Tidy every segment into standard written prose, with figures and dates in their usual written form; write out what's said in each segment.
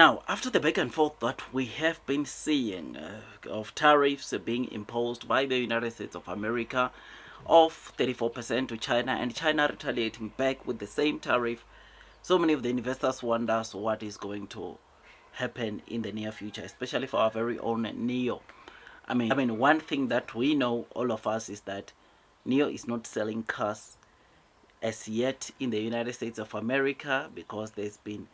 Now, after the back and forth that we have been seeing of tariffs being imposed by the United States of America of 34% to China, and China retaliating back with the same tariff, so many of the investors wonder what is going to happen in the near future, especially for our very own NEO. I mean, one thing that we know, all of us, is that NEO is not selling cars as yet in the United States of America, because it's been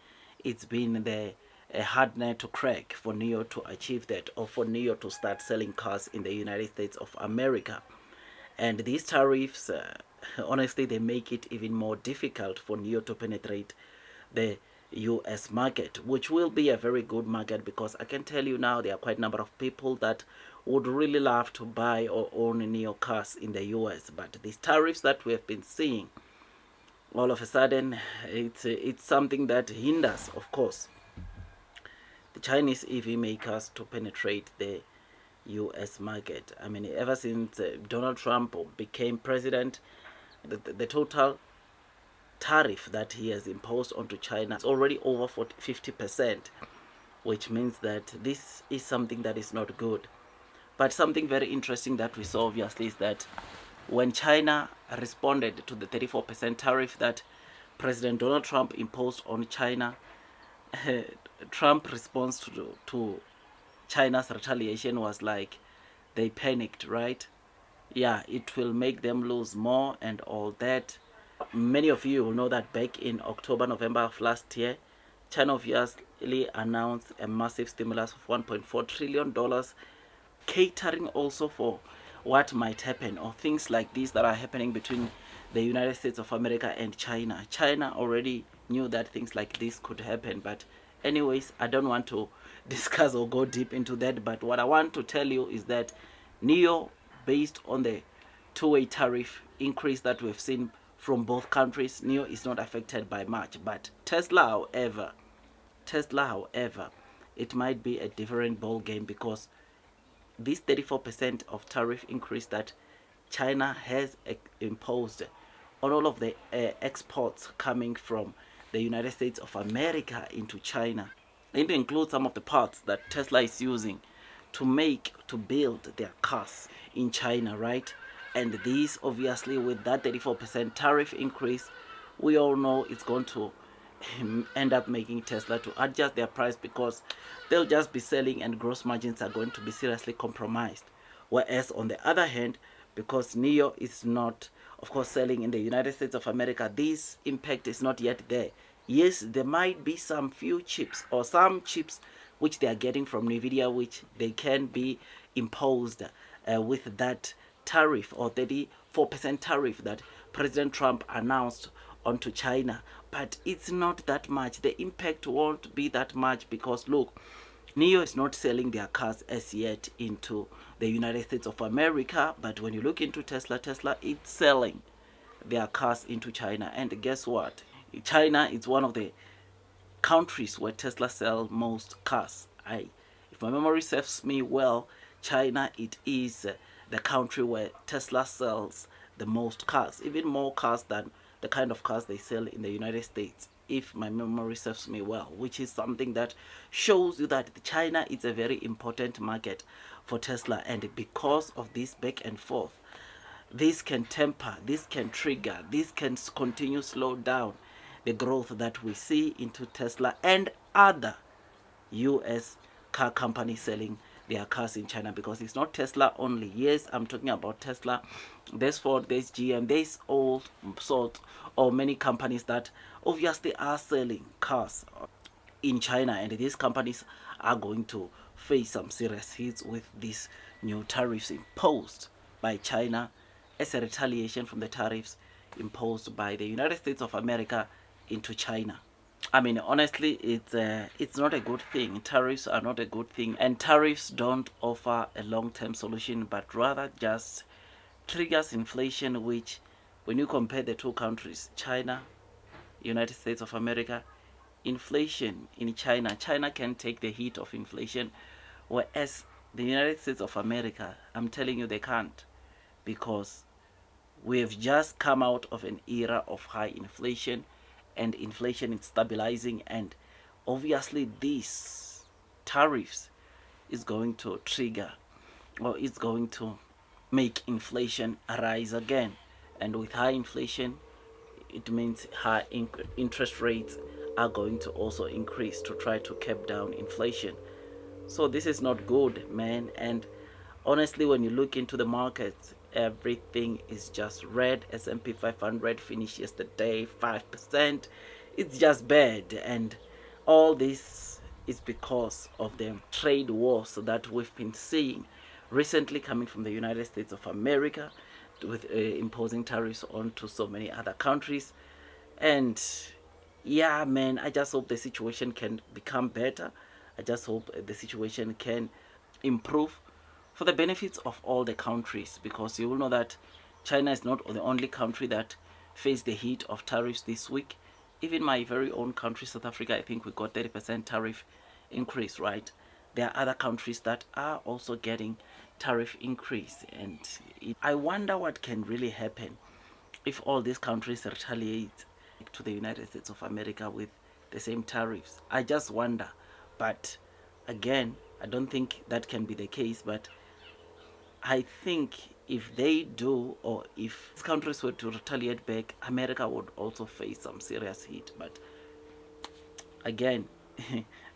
the a hard nut to crack for NEO to achieve that, or for NEO to start selling cars in the United States of America. And these tariffs, honestly, they make it even more difficult for NEO to penetrate the US market, which will be a very good market, because I can tell you now there are quite a number of people that would really love to buy or own NEO cars in the US. But these tariffs that we have been seeing, all of a sudden, it's something that hinders, of course, the Chinese EV makers to penetrate the US market. I mean, ever since Donald Trump became president, the total tariff that he has imposed onto China is already over 50%, which means that this is something that is not good. But something very interesting that we saw, obviously, is that when China responded to the 34% tariff that President Donald Trump imposed on China, Trump's response to China's retaliation was like they panicked, right? Yeah, it will make them lose more and all that. Many of you will know that back in October, November of last year, China obviously announced a massive stimulus of $1.4 trillion, catering also for what might happen, or things like these that are happening between the United States of America and China. China already knew that things like this could happen, but anyways, I don't want to discuss or go deep into that. But what I want to tell you is that NEO, based on the two-way tariff increase that we've seen from both countries, NEO is not affected by much. But Tesla, however, it might be a different ball game, because this 34% of tariff increase that China has imposed on all of the exports coming from the United States of America into China, it includes some of the parts that Tesla is using to build their cars in China, right? And this, obviously, with that 34% tariff increase, we all know it's going to end up making Tesla to adjust their price, because they'll just be selling and gross margins are going to be seriously compromised. Whereas on the other hand, because NEO is not, of course, selling in the United States of America, this impact is not yet there. Yes, there might be some few chips, or some chips which they are getting from NVIDIA, which they can be imposed with that tariff, or 34% tariff that President Trump announced onto China. But it's not that much. The impact won't be that much, because look, NEO is not selling their cars as yet into the United States of America. But when you look into Tesla, Tesla is selling their cars into China. And guess what? China is one of the countries where Tesla sell most cars. If my memory serves me well, China, it is the country where Tesla sells the most cars, even more cars than the kind of cars they sell in the United States, if my memory serves me well, which is something that shows you that China is a very important market for Tesla. And because of this back and forth, this can temper, this can trigger, this can continue slow down the growth that we see into Tesla and other US car companies selling their cars in China, because it's not Tesla only. Yes, I'm talking about Tesla. There's Ford, there's GM, there's all sorts, or many companies that obviously are selling cars in China, and these companies are going to face some serious hits with these new tariffs imposed by China as a retaliation from the tariffs imposed by the United States of America into China. I mean, honestly, it's not a good thing. Tariffs are not a good thing, and tariffs don't offer a long-term solution, but rather just triggers inflation. Which, when you compare the two countries, China, United States of America, inflation in China can take the heat of inflation, whereas the United States of America, I'm telling you, they can't, because we have just come out of an era of high inflation, and inflation is stabilizing, and obviously these tariffs is going to trigger, or it's going to make inflation arise again. And with high inflation, it means high interest rates are going to also increase to try to cap down inflation. So this is not good, man. And honestly, when you look into the markets, everything is just red. S&P 500 finished yesterday 5%. It's just bad, and all this is because of the trade wars that we've been seeing recently coming from the United States of America, with imposing tariffs onto so many other countries. And yeah, man, I just hope the situation can become better. I just hope the situation can improve for the benefits of all the countries, because you will know that China is not the only country that faced the heat of tariffs this week. Even my very own country, South Africa, I think we got 30% tariff increase, right? There are other countries that are also getting tariff increase, and I wonder what can really happen if all these countries retaliate to the United States of America with the same tariffs. I just wonder. But again, I don't think that can be the case. But I think if they do, or if countries were to retaliate back, America would also face some serious heat. But again,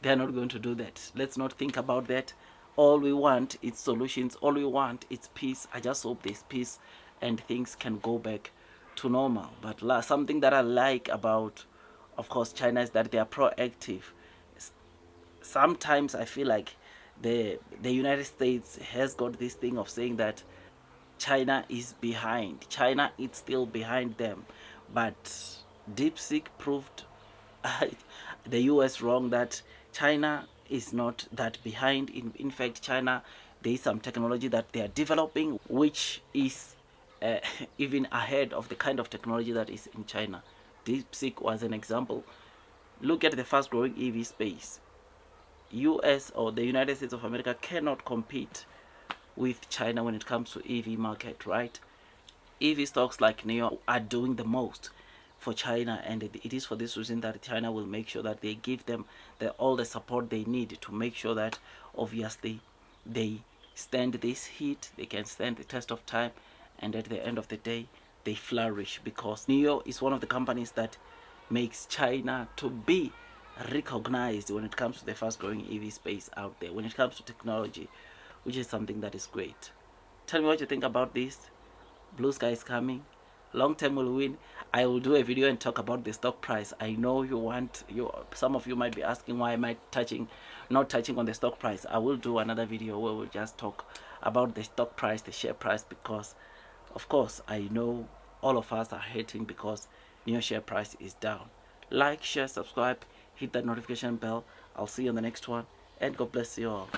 they are not going to do that. Let's not think about that. All we want is solutions. All we want is peace. I just hope there's peace and things can go back to normal. But something that I like about, of course, China is that they are proactive. Sometimes I feel like the United States has got this thing of saying that China is behind. China is still behind them. But DeepSeek proved the US wrong, that China is not that behind. In fact, China, there is some technology that they are developing which is uh, even ahead of the kind of technology that is in China. DeepSeek was an example. Look at the fast growing EV space. US, or the United States of America, cannot compete with China when it comes to EV market, right? EV stocks like NIO are doing the most for China, and it is for this reason that China will make sure that they give them all the support they need to make sure that obviously they stand this heat, they can stand the test of time, and at the end of the day they flourish, because NIO is one of the companies that makes China to be recognized when it comes to the fast growing EV space out there, when it comes to technology, which is something that is great. Tell me what you think about this. Blue sky is coming. Long term will win. I will do a video and talk about the stock price. I know some of you might be asking why am I not touching on the stock price. I will do another video where we'll just talk about the stock price, the share price, because of course I know all of us are hating because new share price is down. Like, share, subscribe, hit that notification bell. I'll see you on the next one, and God bless you all.